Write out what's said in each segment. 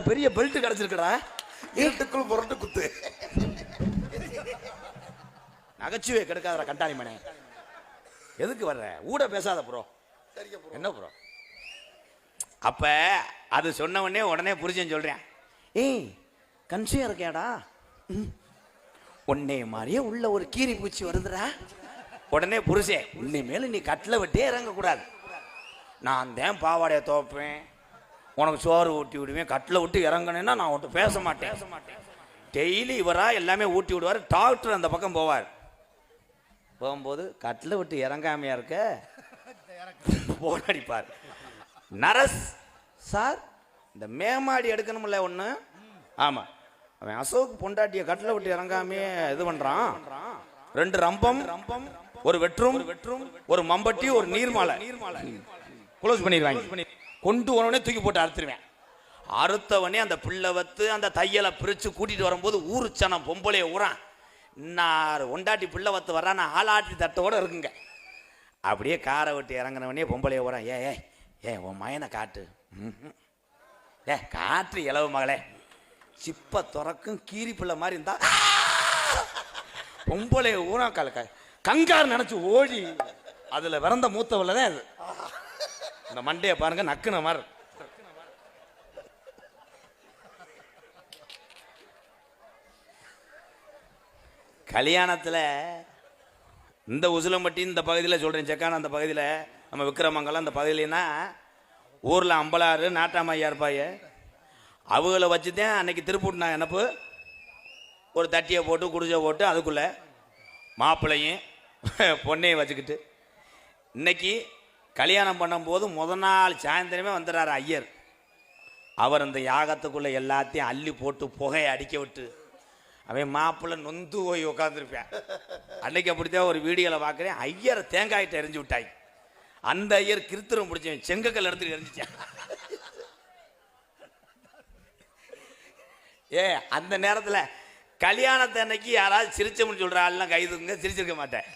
பெரிய பெல்ட் கிடைச்சிருக்கடா. இருட்டுக்குள் புரட்டு குத்து. நகைச்சுவை கெடுக்காதடா கண்டாணி மனே. எதுக்கு வர்ற? ஊட பேசாத ப்ரோ. என்ன ப்ரோ? அப்ப அது சொன்ன உடனே புரிஞ்சேன்னு சொல்றேன். ஏய் கன்சியா இருக்கியாடா? உன்னை மாதிரியே உள்ள ஒரு கீரி பூச்சி வருதுடா. உடனே புருஷே, உன்னை மேல நீ கட்டில விட்டே இறங்க கூடாது. நான் தான் பாவாடையை துவைப்பேன், உனக்கு சோறு ஊட்டி விடுவேன். கட்டில விட்டு இறங்கணுன்னா நான் உன்ட்டு பேச மாட்டேன். டெய்லி இவரா எல்லாமே ஊட்டி விடுவார். டாக்டர் அந்த பக்கம் போவார். போகும்போது கட்டில விட்டு இறங்காமையா இருக்க போராடிப்பார். நரஸ் சார், இந்த மேமாடி எடுக்கணும்ல ஒன்று. ஆமாம், அவன் அசோக் பொண்டாட்டிய கட்டில விட்டு இறங்காமே இது பண்ணுறான். 2 ரம்பம், ஒரு வெற்றும், ஒரு மம்பட்டி, ஒரு நீர்மாலை க்ளோஸ் பண்ணிடுவாங்க. கொண்டு வரவனே தூக்கி போட்டு அறுத்துருவேன். அறுத்தவனே அந்த பிள்ளை வத்து அந்த தையலை பிரித்து கூட்டிகிட்டு வரும்போது ஊருச்சனம் பொம்பளைய ஊறான். நான் ஒண்டாட்டி பிள்ளை வத்து வர்றான், நான் ஆளாட்டி தட்டோடு இருக்குங்க. அப்படியே காரை விட்டு இறங்கினவனே பொம்பளைய ஊறான். ஏ உன் மயனை காட்டு. காற்று இளவு மகளே, சிப்ப துறக்கும் கீரி பிள்ளை மாதிரி இருந்தா பொம்பளைய ஊரா கங்கார் நினைச்சு ஓடி அதுல விறந்த மூத்தவள தான் அது. இந்த மண்டைய பாருங்க, நக்குன மாதிரி. கல்யாணத்தில் இந்த உசிலம்பட்டி இந்த பகுதியில் சொல்கிறேன், செக்கான அந்த பகுதியில், நம்ம விக்கிரமங்கலம் அந்த பகுதியிலனா ஊரில் அம்பலாறு நாட்டாமையா இருப்பாய. அவங்கள வச்சு தான் அன்னைக்கு திருப்பூர் நான் என்னப்பு ஒரு தட்டியை போட்டு குடிசை போட்டு அதுக்குள்ளே மாப்பிள்ளையும் பொண்ணையும் வச்சுக்கிட்டு இன்னைக்கு கல்யாணம் பண்ணும்போது முதல் நாள் சாயந்தரமே வந்துடுறாரு ஐயர். அவர் அந்த யாகத்துக்குள்ளே எல்லாத்தையும் அள்ளி போட்டு புகையை அடிக்க விட்டு அவன் மாப்பிள்ளை நொந்து போய் உட்காந்துருப்பேன். அன்னைக்கு அப்படித்தான் ஒரு வீடியோவில் பார்க்குறேன். ஐயரை தேங்காயிட்ட எரிஞ்சு விட்டாய். அந்த ஐயர் கிருத்திரம் பிடிச்சவன் செங்கக்கல் எடுத்துட்டு எரிஞ்சிச்சான். அந்த நேரத்தில் கல்யாணத்தை அன்னைக்கு யாராவது சிரிச்சோம்னு சொல்கிற ஆள்லாம் கைதுங்க, சிரிச்சிருக்க மாட்டேன்.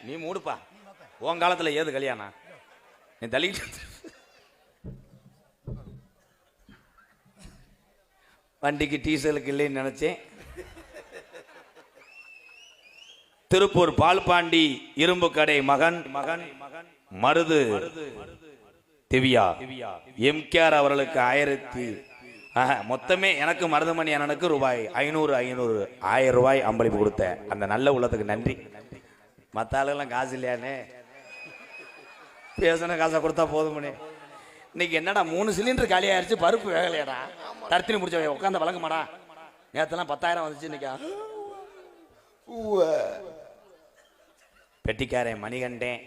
நீ மூடுப்பா, உன் காலத்தில் ஏது கல்யாணம்? நீ தள்ளிக்கிட்டு வண்டிக்கு டீசலுக்கு இல்லைன்னு நினைச்சேன். திருப்பூர் பால்பாண்டி இரும்பு கடை மகன் மருது திவ்யா எம்கேஆர் அவர்களுக்கு 1000 மொத்தமே எனக்கு மருதமணி அண்ணனுக்கு ரூபாய் 500 1000 ரூபாய் அம்பளிப்பு கொடுத்த அந்த நல்ல உள்ளத்துக்கு நன்றி. மற்ற ஆளுகெல்லாம் காசு இல்லையானே, பேசின காசை கொடுத்தா போதுமனே. இன்னைக்கு என்னடா 3 சிலிண்டர் காலி ஆயிடுச்சு, பருப்பு வேகலையாடா, தர்த்தினி முடிச்ச உட்காந்து வழங்குமாடா. நேரத்தெல்லாம் 10,000 வந்துச்சு, இன்னைக்கா பெட்டிக்காரன் மணிகண்டேன்.